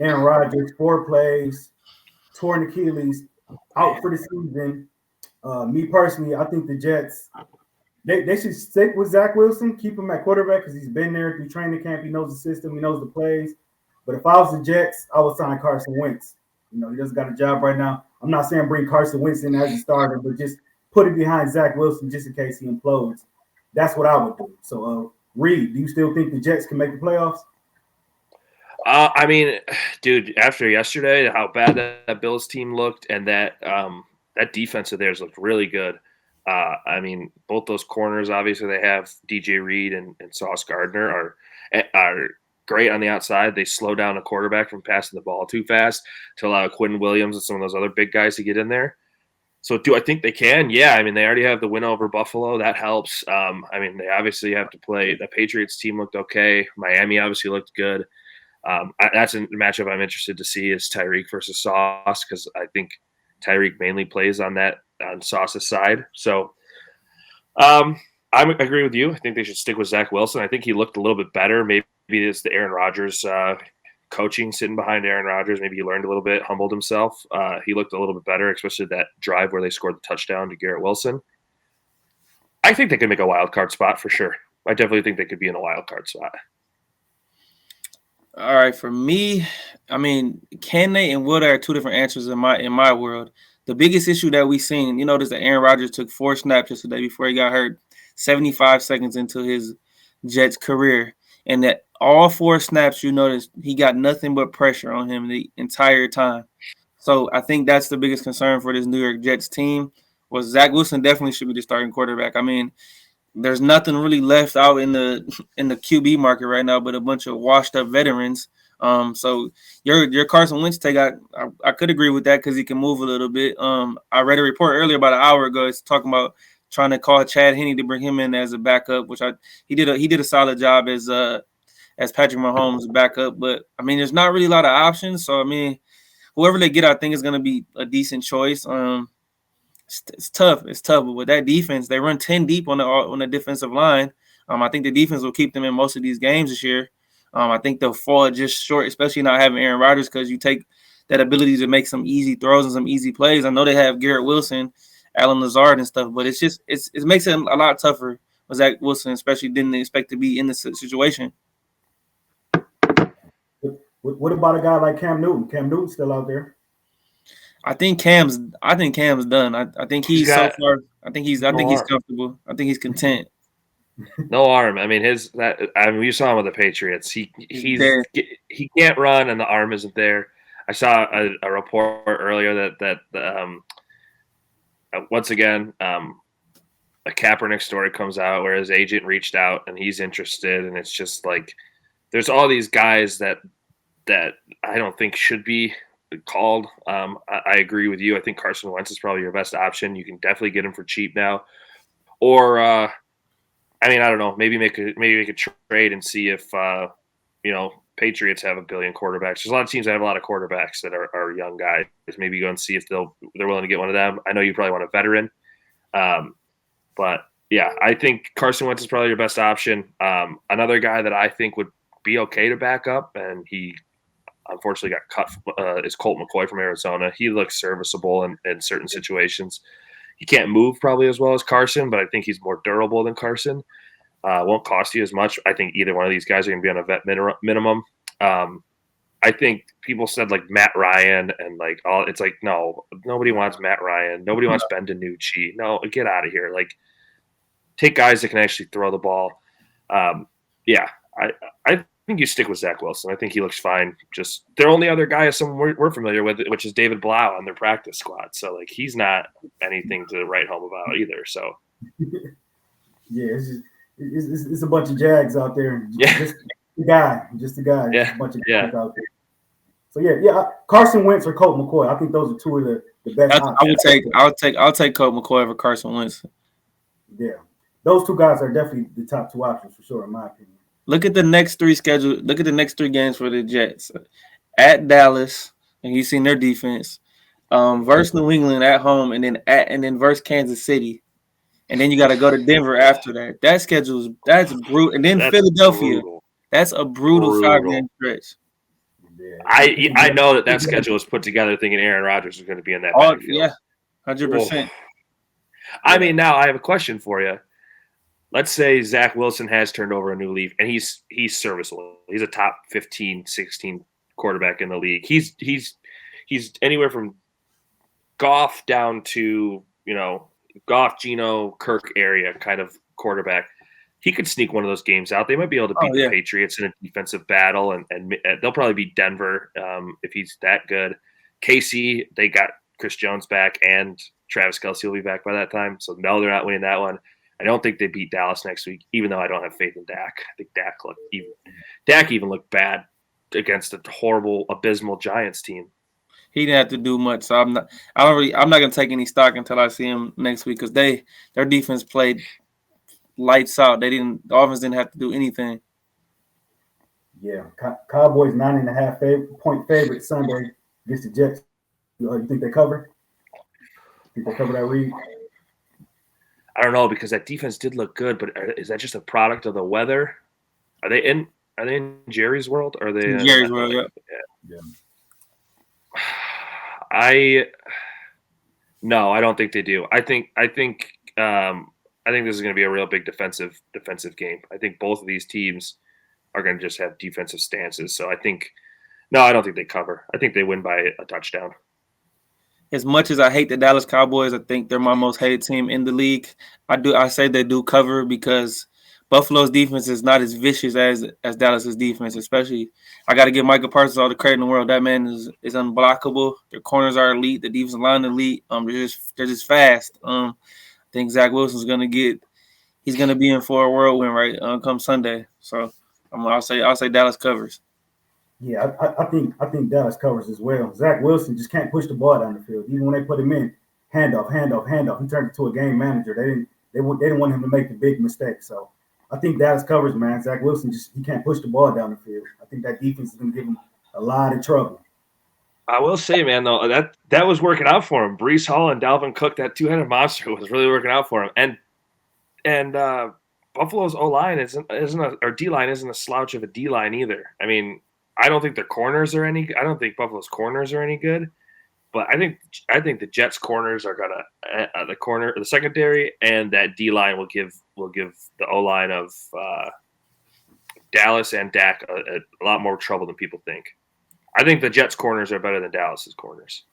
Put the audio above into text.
Aaron Rodgers, 4 plays, torn Achilles, out for the season. Me personally, I think the Jets they should stick with Zach Wilson, keep him at quarterback because he's been there through training camp. He knows the system, he knows the plays. But if I was the Jets, I would sign Carson Wentz. He doesn't got a job right now. I'm not saying bring Carson Wentz in as a starter, but just put it behind Zach Wilson just in case he implodes. That's what I would do. So, Reid, do you still think the Jets can make the playoffs? I mean, dude, after yesterday, how bad that Bills team looked, and that defense of theirs looked really good. I mean, both those corners, obviously, they have DJ Reid and Sauce Gardner are great on the outside. They slow down a quarterback from passing the ball too fast to allow Quinn Williams and some of those other big guys to get in there. So do I think they can? Yeah, I mean, they already have the win over Buffalo. That helps. I mean, they obviously have to play. The Patriots team looked okay. Miami obviously looked good. That's a matchup I'm interested to see is Tyreek versus Sauce because I think Tyreek mainly plays on Sauce's side. So I agree with you. I think they should stick with Zach Wilson. I think he looked a little bit better. Maybe it's the Aaron Rodgers coaching sitting behind Aaron Rodgers. Maybe he learned a little bit, humbled himself. He looked a little bit better, especially that drive where they scored the touchdown to Garrett Wilson. I think they could make a wild card spot for sure. I definitely think they could be in a wild card spot. All right, for me, I mean, can they and will they are two different answers in my world. The biggest issue that we've seen, you notice that Aaron Rodgers took 4 snaps yesterday before he got hurt, 75 seconds into his Jets career. And that all 4 snaps, you notice he got nothing but pressure on him the entire time. So I think that's the biggest concern for this New York Jets team was Zach Wilson definitely should be the starting quarterback. I mean, there's nothing really left out in the QB market right now but a bunch of washed up veterans. So your Carson Wentz take, I could agree with that because he can move a little bit. I read a report earlier about an hour ago. It's talking about trying to call Chad Henne to bring him in as a backup, which he did a solid job as Patrick Mahomes' backup. But I mean, there's not really a lot of options. So I mean, whoever they get, I think is going to be a decent choice. It's tough. But with that defense, they run 10 deep on the defensive line. I think the defense will keep them in most of these games this year. I think they'll fall just short, especially not having Aaron Rodgers because you take that ability to make some easy throws and some easy plays. I know they have Garrett Wilson, Alan Lazard and stuff, but it makes it a lot tougher with Zach Wilson, especially didn't expect to be in this situation. What about a guy like Cam Newton? Cam Newton's still out there. I think Cam's done. I think he's so far. I think he's comfortable. I think he's content. No arm. I mean, we saw him with the Patriots. He can't run, and the arm isn't there. I saw a report earlier that once again a Kaepernick story comes out where his agent reached out and he's interested, and it's just like there's all these guys that I don't think should be called. I agree with you. I think Carson Wentz is probably your best option. You can definitely get him for cheap now, or I mean, I don't know. Maybe make a trade and see if Patriots have a billion quarterbacks. There's a lot of teams that have a lot of quarterbacks that are young guys. Maybe go and see if they're willing to get one of them. I know you probably want a veteran, but yeah, I think Carson Wentz is probably your best option. Another guy that I think would be okay to back up, and he unfortunately got cut, is Colt McCoy from Arizona. He looks serviceable in certain situations. He can't move probably as well as Carson, but I think he's more durable than Carson. Won't cost you as much. I think either one of these guys are going to be on a vet minimum. I think people said like Matt Ryan and like all. It's like no, nobody wants Matt Ryan. Nobody wants Ben DiNucci. No, get out of here. Like take guys that can actually throw the ball. Yeah, I think you stick with Zach Wilson. I think he looks fine. Just their only other guy is someone we're familiar with, which is David Blau on their practice squad. So like he's not anything to write home about either. So yeah, it's a bunch of Jags out there. Yeah, just a guy. Yeah, a bunch of Jags out there. So yeah, Carson Wentz or Colt McCoy. I think those are two of the best. I'll take Colt McCoy over Carson Wentz. Yeah, those two guys are definitely the top 2 options for sure, in my opinion. Look at the next 3 schedule. Look at the next 3 games for the Jets. At Dallas, and you've seen their defense. Versus New England at home, and then versus Kansas City, and then you got to go to Denver after that. That schedule's that's brutal, and then Philadelphia. Brutal. That's a brutal 5-game stretch. Yeah. I know that schedule was put together thinking Aaron Rodgers was going to be in that backfield. Yeah, 100%. I mean, now I have a question for you. Let's say Zach Wilson has turned over a new leaf, and he's serviceable. He's a top 15, 16 quarterback in the league. He's anywhere from Goff down to, Goff, Geno, Kirk area kind of quarterback. He could sneak one of those games out. They might be able to beat the Patriots in a defensive battle, and they'll probably beat Denver if he's that good. KC, they got Chris Jones back, and Travis Kelce will be back by that time. So, no, they're not winning that one. I don't think they beat Dallas next week, even though I don't have faith in Dak. I think Dak even looked bad against a horrible, abysmal Giants team. He didn't have to do much, so I'm not going to take any stock until I see him next week because their defense played lights out. The offense didn't have to do anything. Yeah, Cowboys 9.5 point favorite Sunday against the Jets. You think they cover? Think they cover that read? I don't know because that defense did look good, but is that just a product of the weather? Are they in Jerry's world? Or are they in Jerry's world? Yeah. No, I don't think they do. I think this is going to be a real big defensive game. I think both of these teams are going to just have defensive stances. So I don't think they cover. I think they win by a touchdown. As much as I hate the Dallas Cowboys, I think they're my most hated team in the league. I say they do cover because Buffalo's defense is not as vicious as Dallas's defense, especially. I got to give Michael Parsons all the credit in the world. That man is unblockable. Their corners are elite. The defensive line elite. They're just fast. I think Zach Wilson's he's gonna be in for a whirlwind right come Sunday. So I'll say Dallas covers. Yeah, I think Dallas covers as well. Zach Wilson just can't push the ball down the field. Even when they put him in, handoff. He turned into a game manager. They didn't want him to make the big mistake. So I think Dallas covers, man. Zach Wilson he can't push the ball down the field. I think that defense is going to give him a lot of trouble. I will say, man, though, that was working out for him. Breece Hall and Dalvin Cook, that two-headed monster, was really working out for him. And Buffalo's O-line or D-line isn't a slouch of a D-line either. I mean, I don't think I don't think Buffalo's corners are any good, but I think the Jets corners are gonna the secondary and that D-line will give the O-line of Dallas and Dak a lot more trouble than people think. I think the Jets corners are better than Dallas's corners.